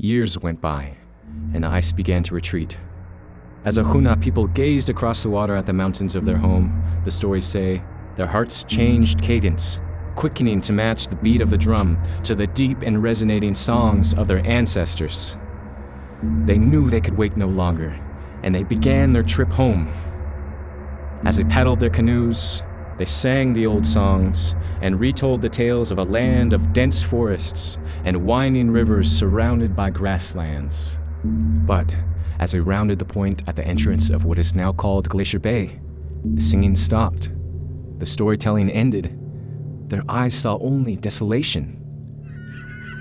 Years went by, and the ice began to retreat. As the Huna people gazed across the water at the mountains of their home, the stories say, their hearts changed cadence, quickening to match the beat of the drum to the deep and resonating songs of their ancestors. They knew they could wait no longer, and they began their trip home. As they paddled their canoes, they sang the old songs and retold the tales of a land of dense forests and winding rivers surrounded by grasslands. But as they rounded the point at the entrance of what is now called Glacier Bay, the singing stopped. The storytelling ended. Their eyes saw only desolation.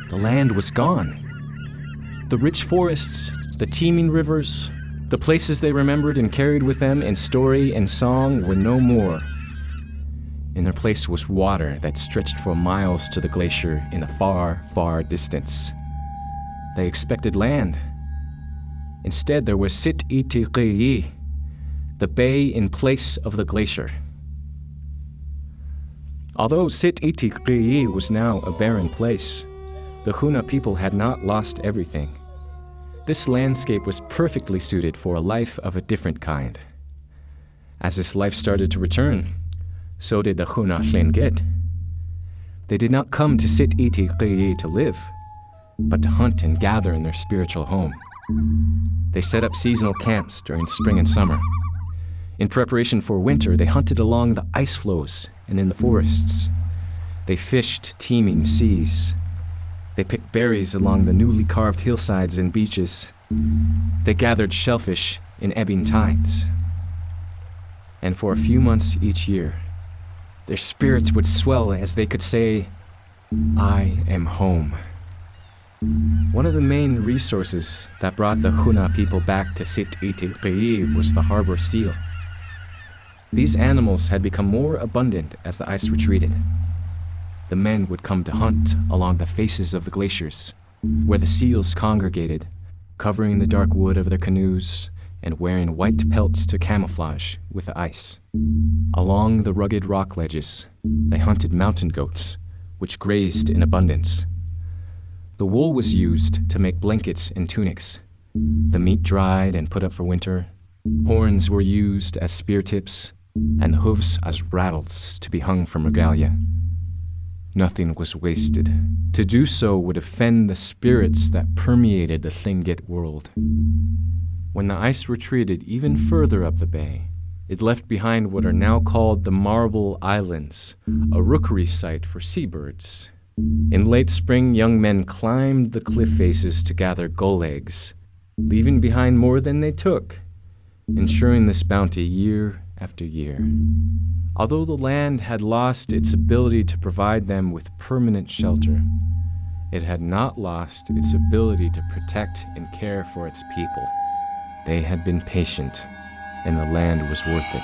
The land was gone. The rich forests, the teeming rivers, the places they remembered and carried with them in story and song were no more. In their place was water that stretched for miles to the glacier in the far, far distance. They expected land. Instead, there was Sit-Iti-Qiyi, the bay in place of the glacier. Although Sit-Iti-Qiyi was now a barren place, the Huna people had not lost everything. This landscape was perfectly suited for a life of a different kind. As this life started to return, so did the Huna Tlingit. They did not come to Sit-Iti-Qiyi to live, but to hunt and gather in their spiritual home. They set up seasonal camps during spring and summer. In preparation for winter, they hunted along the ice floes and in the forests. They fished teeming seas. They picked berries along the newly carved hillsides and beaches. They gathered shellfish in ebbing tides. And for a few months each year, their spirits would swell as they could say, "I am home." One of the main resources that brought the Huna people back to Sit-Iti-Qiyi was the harbor seal. These animals had become more abundant as the ice retreated. The men would come to hunt along the faces of the glaciers, where the seals congregated, covering the dark wood of their canoes and wearing white pelts to camouflage with the ice. Along the rugged rock ledges, they hunted mountain goats, which grazed in abundance. The wool was used to make blankets and tunics. The meat dried and put up for winter. Horns were used as spear tips, and hooves as rattles to be hung from regalia. Nothing was wasted. To do so would offend the spirits that permeated the Tlingit world. When the ice retreated even further up the bay, it left behind what are now called the Marble Islands, a rookery site for seabirds. In late spring, young men climbed the cliff faces to gather gull eggs, leaving behind more than they took, ensuring this bounty year after year. Although the land had lost its ability to provide them with permanent shelter, it had not lost its ability to protect and care for its people. They had been patient, and the land was worth it.